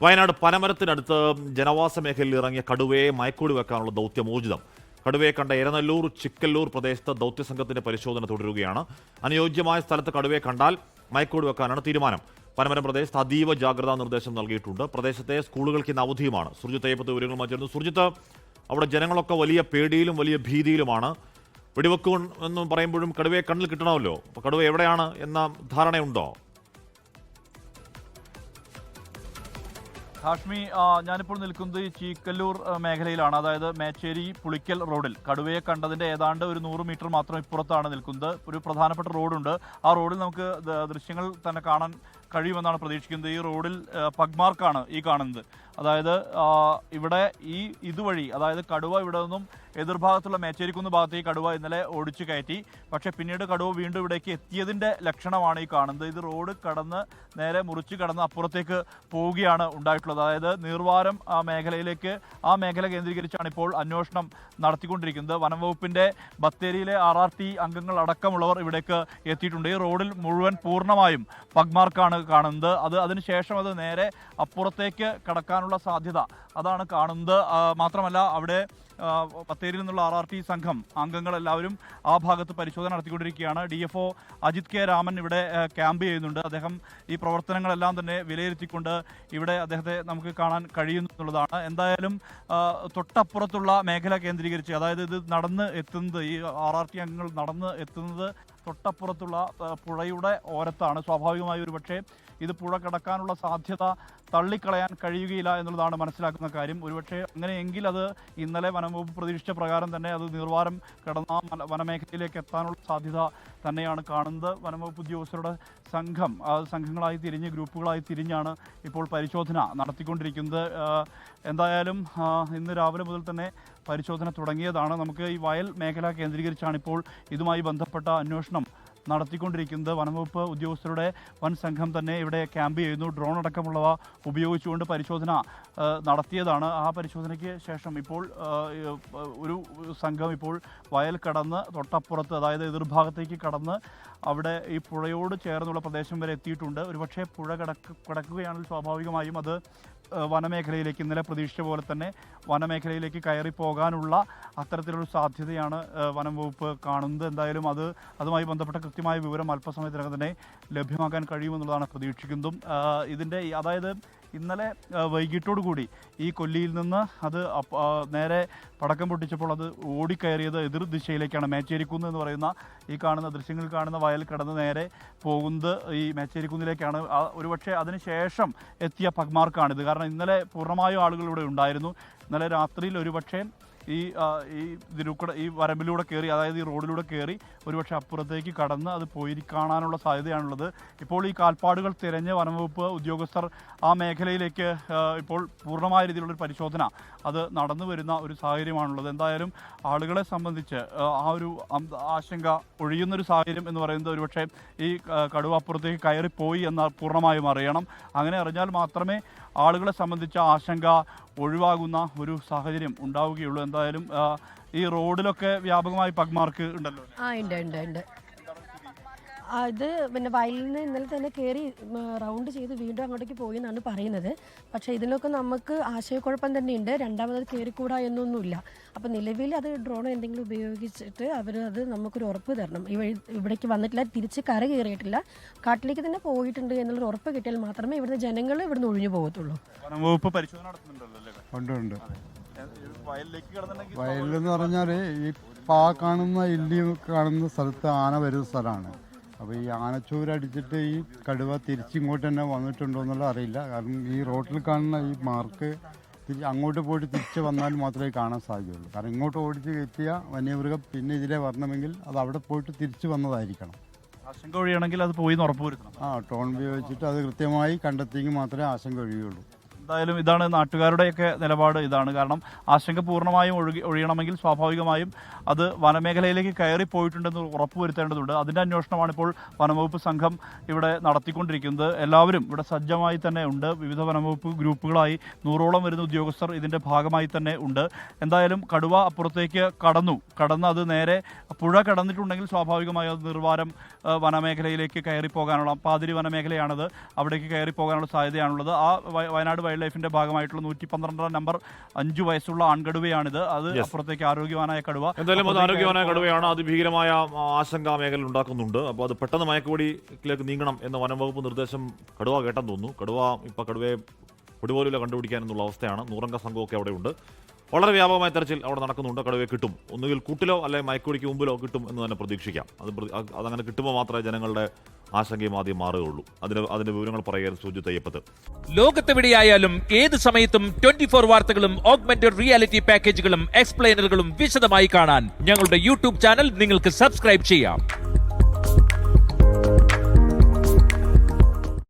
വയനാട് പനമരത്തിനടുത്ത് ജനവാസ മേഖലയിൽ ഇറങ്ങിയ കടുവയെ മയക്കൂടി വെക്കാനുള്ള ദൗത്യം ഊർജിതം. കടുവയെ കണ്ട എരനല്ലൂർ ചിക്കല്ലൂർ പ്രദേശത്ത് ദൗത്യസംഘത്തിന്റെ പരിശോധന തുടരുകയാണ്. അനുയോജ്യമായ സ്ഥലത്ത് കടുവയെ കണ്ടാൽ മയക്കൂടി വെക്കാനാണ് തീരുമാനം. പനമരം പ്രദേശത്ത് അതീവ ജാഗ്രതാ നിർദ്ദേശം നൽകിയിട്ടുണ്ട്. പ്രദേശത്തെ സ്കൂളുകൾക്ക് ഇന്ന് അവധിയുമാണ്. സുർജിത്ത് അയ്യപ്പത്ത് വിവരങ്ങളുമായി ചേർന്നു. സുർജിത്ത്, അവിടെ ജനങ്ങളൊക്കെ വലിയ പേടിയിലും വലിയ ഭീതിയിലുമാണ്. വെടിവെക്കും എന്ന് പറയുമ്പോഴും കടുവയെ കണ്ണിൽ കിട്ടണമല്ലോ. അപ്പോൾ കടുവ എവിടെയാണ് എന്ന ധാരണയുണ്ടോ? ഹാഷ്മി, ഞാനിപ്പോൾ നിൽക്കുന്നത് ഈ ചീക്കല്ലൂർ മേഖലയിലാണ്. അതായത് മേച്ചേരി പുളിക്കൽ റോഡിൽ കടുവയെ കണ്ടതിൻ്റെ ഏതാണ്ട് ഒരു 100 മീറ്റർ മാത്രം ഇപ്പുറത്താണ് നിൽക്കുന്നത്. ഒരു പ്രധാനപ്പെട്ട റോഡുണ്ട്. ആ റോഡിൽ നമുക്ക് ദൃശ്യങ്ങൾ തന്നെ കാണാൻ കഴിയുമെന്നാണ് പ്രതീക്ഷിക്കുന്നത്. ഈ റോഡിൽ പഗ്മാർക്കാണ് ഈ കാണുന്നത്. അതായത് ഇവിടെ ഇതുവഴി അതായത് കടുവ ഇവിടെ നിന്നും എതിർഭാഗത്തുള്ള മേച്ചേരിക്കുന്ന് ഭാഗത്തേക്ക് കടുവ ഇന്നലെ ഓടിച്ചു കയറ്റി. പക്ഷേ പിന്നീട് കടുവ വീണ്ടും ഇവിടേക്ക് എത്തിയതിൻ്റെ ലക്ഷണമാണ് ഈ കാണുന്നത്. ഇത് റോഡ് കടന്ന് നേരെ മുറിച്ച് കടന്ന് അപ്പുറത്തേക്ക് പോവുകയാണ് ഉണ്ടായിട്ടുള്ളത്. അതായത് നീർവാരം ആ മേഖല കേന്ദ്രീകരിച്ചാണ് ഇപ്പോൾ അന്വേഷണം നടത്തിക്കൊണ്ടിരിക്കുന്നത്. വനംവകുപ്പിൻ്റെ ബത്തേരിയിലെ RRT അംഗങ്ങൾ അടക്കമുള്ളവർ ഇവിടേക്ക് എത്തിയിട്ടുണ്ട്. ഈ റോഡിൽ മുഴുവൻ പൂർണ്ണമായും പഗ്മാർക്കാണ് കാണുന്നത്. അതിനുശേഷം അത് നേരെ അപ്പുറത്തേക്ക് കടക്കാനുള്ള സാധ്യത അതാണ് കാണുന്നത്. മാത്രമല്ല അവിടെ ബത്തേരിയിൽ നിന്നുള്ള RRT സംഘം അംഗങ്ങളെല്ലാവരും ആ ഭാഗത്ത് പരിശോധന നടത്തിക്കൊണ്ടിരിക്കുകയാണ്. DFO അജിത് K രാമൻ ഇവിടെ ക്യാമ്പ് ചെയ്യുന്നുണ്ട്. അദ്ദേഹം ഈ പ്രവർത്തനങ്ങളെല്ലാം തന്നെ വിലയിരുത്തിക്കൊണ്ട് ഇവിടെ അദ്ദേഹത്തെ നമുക്ക് കാണാൻ കഴിയുന്നുള്ളതാണ്. എന്തായാലും തൊട്ടപ്പുറത്തുള്ള മേഖല കേന്ദ്രീകരിച്ച്, അതായത് ഇത് നടന്ന് എത്തുന്നത്, ഈ RRT അംഗങ്ങൾ നടന്ന് എത്തുന്നത് തൊട്ടപ്പുറത്തുള്ള പുഴയുടെ ഓരത്താണ്. സ്വാഭാവികമായി ഒരു പക്ഷേ ഇത് പുഴ കടക്കാനുള്ള സാധ്യത തള്ളിക്കളയാൻ കഴിയുകയില്ല എന്നുള്ളതാണ് മനസ്സിലാക്കുന്ന കാര്യം. ഒരുപക്ഷെ അങ്ങനെയെങ്കിൽ അത് ഇന്നലെ വനംവകുപ്പ് പ്രതീക്ഷിച്ച പ്രകാരം തന്നെ അത് നീർവാരം കടന്ന വനമേഖലയിലേക്ക് എത്താനുള്ള സാധ്യത തന്നെയാണ് കാണുന്നത്. വനംവകുപ്പ് ഉദ്യോഗസ്ഥരുടെ സംഘങ്ങളായി തിരിഞ്ഞ് ഗ്രൂപ്പുകളായി തിരിഞ്ഞാണ് ഇപ്പോൾ പരിശോധന നടത്തിക്കൊണ്ടിരിക്കുന്നത്. എന്തായാലും ഇന്ന് രാവിലെ മുതൽ തന്നെ പരിശോധന തുടങ്ങിയതാണ്. നമുക്ക് ഈ വയൽ മേഖല കേന്ദ്രീകരിച്ചാണ് ഇപ്പോൾ ഇതുമായി ബന്ധപ്പെട്ട അന്വേഷണം നടത്തിക്കൊണ്ടിരിക്കുന്നത്. വനംവകുപ്പ് ഉദ്യോഗസ്ഥരുടെ വൻ സംഘം തന്നെ ഇവിടെ ക്യാമ്പ് ചെയ്യുന്നു. ഡ്രോൺ അടക്കമുള്ളവ ഉപയോഗിച്ചുകൊണ്ട് പരിശോധന നടത്തിയതാണ്. ആ പരിശോധനയ്ക്ക് ശേഷം ഇപ്പോൾ ഒരു സംഘം ഇപ്പോൾ വയൽ കടന്ന് തൊട്ടപ്പുറത്ത്, അതായത് എതിർഭാഗത്തേക്ക് കടന്ന് അവിടെ ഈ പുഴയോട് ചേർന്നുള്ള പ്രദേശം വരെ എത്തിയിട്ടുണ്ട്. ഒരുപക്ഷെ പുഴ കടക്കുകയാണെങ്കിൽ സ്വാഭാവികമായും അത് വനമേഖലയിലേക്ക്, ഇന്നലെ പ്രതീക്ഷിച്ച പോലെ തന്നെ വനമേഖലയിലേക്ക് കയറി പോകാനുള്ള അത്തരത്തിലൊരു സാധ്യതയാണ് വനം വകുപ്പ് കാണുന്നത്. എന്തായാലും അതുമായി ബന്ധപ്പെട്ട കൃത്യമായ വിവരം അല്പസമയത്തിനകം തന്നെ ലഭ്യമാക്കാൻ കഴിയുമെന്നുള്ളതാണ് പ്രതീക്ഷിക്കുന്നതും. അതായത് ഇന്നലെ വൈകിട്ടോടുകൂടി ഈ കൊല്ലിയിൽ നിന്ന് അത് നേരെ പടക്കം പൊട്ടിച്ചപ്പോൾ അത് ഓടിക്കയറിയത് എതിർ ദിശയിലേക്കാണ്. മേച്ചേരിക്കുന്ന് എന്ന് പറയുന്ന ഈ കാണുന്ന ദൃശ്യങ്ങളിൽ കാണുന്ന വയൽ കടന്ന് നേരെ പോകുന്നത് ഈ മേച്ചേരിക്കുന്നിലേക്കാണ്. ഒരുപക്ഷെ അതിനുശേഷം എത്തിയ പഗ്മാർക്കാണിത്. കാരണം ഇന്നലെ പൂർണ്ണമായും ആളുകൾ ഇവിടെ ഉണ്ടായിരുന്നു. ഇന്നലെ രാത്രിയിൽ ഒരുപക്ഷെ ഈ വരമ്പിലൂടെ കയറി, അതായത് ഈ റോഡിലൂടെ കയറി ഒരുപക്ഷെ അപ്പുറത്തേക്ക് കടന്ന് അത് പോയി കാണാനുള്ള സാധ്യതയാണുള്ളത്. ഇപ്പോൾ ഈ കാൽപ്പാടുകൾ തിരഞ്ഞ് വനംവകുപ്പ് ഉദ്യോഗസ്ഥർ ആ മേഖലയിലേക്ക് ഇപ്പോൾ പൂർണ്ണമായ രീതിയിലുള്ളൊരു പരിശോധന അത് നടന്നു വരുന്ന ഒരു സാഹചര്യമാണുള്ളത്. എന്തായാലും ആളുകളെ സംബന്ധിച്ച് ആ ഒരു ആശങ്ക ഒഴിയുന്നൊരു സാഹചര്യം എന്ന് പറയുന്നത് ഒരുപക്ഷെ ഈ കടുവ അപ്പുറത്തേക്ക് കയറിപ്പോയി എന്ന് പൂർണ്ണമായും അറിയണം. അങ്ങനെ അറിഞ്ഞാൽ മാത്രമേ ആളുകളെ സംബന്ധിച്ച ആശങ്ക ഒഴിവാകുന്ന ഒരു സാഹചര്യം ഉണ്ടാവുകയുള്ളൂ. എന്തായാലും ഈ റോഡിലൊക്കെ വ്യാപകമായി പഗ്മാർക്ക് ഉണ്ടല്ലോ. ഉണ്ട്. അത് പിന്നെ വയലിൽ നിന്ന് ഇന്നലെ തന്നെ കയറി റൗണ്ട് ചെയ്ത് വീണ്ടും അങ്ങോട്ടേക്ക് പോയി എന്നാണ് പറയുന്നത്. പക്ഷേ ഇതിലൊക്കെ നമുക്ക് ആശയക്കുഴപ്പം തന്നെയുണ്ട്. രണ്ടാമത് കയറിക്കൂടാ എന്നൊന്നുമില്ല. അപ്പം നിലവിൽ അത് ഡ്രോൺ എന്തെങ്കിലും ഉപയോഗിച്ചിട്ട് അത് നമുക്കൊരു ഉറപ്പ് തരണം. ഇവിടേക്ക് വന്നിട്ടില്ല, തിരിച്ച് കര കയറിയിട്ടില്ല, കാട്ടിലേക്ക് തന്നെ പോയിട്ടുണ്ട് എന്നുള്ളൊരു ഉറപ്പ് കിട്ടിയാൽ മാത്രമേ ഇവിടുത്തെ ജനങ്ങൾ ഇവിടുന്ന് ഒഴിഞ്ഞു പോകത്തുള്ളൂ. ഉണ്ട്. വയലെന്ന് പറഞ്ഞാൽ ഈ കാണുന്ന ഇല്ലി കാണുന്ന സ്ഥലത്ത് ആന വരുന്ന സ്ഥലമാണ്. അപ്പോൾ ഈ ആനച്ചൂരടിച്ചിട്ട് ഈ കടുവ തിരിച്ചിങ്ങോട്ട് തന്നെ വന്നിട്ടുണ്ടോ എന്നുള്ളത് അറിയില്ല. കാരണം ഈ റോഡിൽ കാണുന്ന ഈ മാർക്ക് അങ്ങോട്ട് പോയിട്ട് തിരിച്ച് വന്നാൽ മാത്രമേ കാണാൻ സാധ്യതയുള്ളൂ. കാരണം ഇങ്ങോട്ട് ഓടിച്ച് കയറ്റിയ വന്യമൃഗം പിന്നെ ഇതിലെ വരണമെങ്കിൽ അത് അവിടെ പോയിട്ട് തിരിച്ച് വന്നതായിരിക്കണം. ആശങ്ക ഒഴിയണമെങ്കിൽ അത് പോയി ഉറപ്പുവരുത്തണം. ടോൺ ഉപയോഗിച്ചിട്ട് അത് കൃത്യമായി കണ്ടെത്തിയെങ്കിൽ മാത്രമേ ആശങ്ക ഒഴിയുള്ളൂ. എന്തായാലും ഇതാണ് നാട്ടുകാരുടെയൊക്കെ നിലപാട്. ഇതാണ് കാരണം ആശങ്ക പൂർണ്ണമായും ഒഴിയണമെങ്കിൽ സ്വാഭാവികമായും അത് വനമേഖലയിലേക്ക് കയറിപ്പോയിട്ടുണ്ടെന്ന് ഉറപ്പുവരുത്തേണ്ടതുണ്ട്. അതിൻ്റെ അന്വേഷണമാണ് ഇപ്പോൾ വനംവകുപ്പ് സംഘം ഇവിടെ നടത്തിക്കൊണ്ടിരിക്കുന്നത്. എല്ലാവരും ഇവിടെ സജ്ജമായി തന്നെ ഉണ്ട്. വിവിധ വനംവകുപ്പ് ഗ്രൂപ്പുകളായി 100ഓളം വരുന്ന ഉദ്യോഗസ്ഥർ ഇതിൻ്റെ ഭാഗമായി തന്നെ ഉണ്ട്. എന്തായാലും കടുവ അപ്പുറത്തേക്ക് കടന്ന് അത് നേരെ പുഴ കടന്നിട്ടുണ്ടെങ്കിൽ സ്വാഭാവികമായും അത് നിർവാരം വനമേഖലയിലേക്ക് കയറിപ്പോകാനുള്ള, പാതിരി വനമേഖലയാണത്, അവിടേക്ക് കയറിപ്പോകാനുള്ള സാധ്യതയാണുള്ളത്. ആ വയനാട് വൈൽഡ് ലൈഫിന്റെ ഭാഗമായിട്ടുള്ള 112 നമ്പർ 5 വയസ്സുള്ള ആൺകടുവയാണിത്. അത് അപ്പുറത്തേക്ക് ആരോഗ്യവാനായ കടുവ. എന്തായാലും അത് ആരോഗ്യവാനായ കടുവയാണ്. അതിഭീകരമായ ആശങ്ക മേഖല ഉണ്ടാക്കുന്നുണ്ട്. അപ്പോൾ അത് പെട്ടെന്ന് മയക്കുവെടിയിലേക്ക് നീങ്ങണം എന്ന വനംവകുപ്പ് നിർദ്ദേശം കടുവ കേട്ടെന്ന് തോന്നുന്നു. കടുവയെ പൊടിപോലും കണ്ടുപിടിക്കാനെന്നുള്ള അവസ്ഥയാണ്. 100 സംഘമൊക്കെ അവിടെ ഉണ്ട്. വളരെ വ്യാപകമായ തെരച്ചിൽ അവിടെ നടക്കുന്നുണ്ട്. കടുവയെ കിട്ടും, ഒന്നുകിൽ കൂട്ടിലോ അല്ലെങ്കിൽ മയക്കുവെടിക്ക് മുമ്പിലോ കിട്ടും എന്ന് തന്നെ പ്രതീക്ഷിക്കാം. അതങ്ങനെ കിട്ടുമ്പോൾ മാത്രമേ ജനങ്ങളുടെ ആശങ്കയും ആദ്യം മാറുകയുള്ളൂ. അതിന്റെ വിവരങ്ങൾ പറയുകയായിരുന്നു സുജിത് അയ്യപ്പത്ത്. ലോകത്തെവിടെയായാലും ഏത് സമയത്തും 24 വാർത്തകളും ഓഗ്മെന്റഡ് റിയാലിറ്റി പാക്കേജുകളും എക്സ്പ്ലെയിനറുകളും വിശദമായി കാണാൻ ഞങ്ങളുടെ യൂട്യൂബ് ചാനൽ നിങ്ങൾക്ക് സബ്സ്ക്രൈബ് ചെയ്യാം.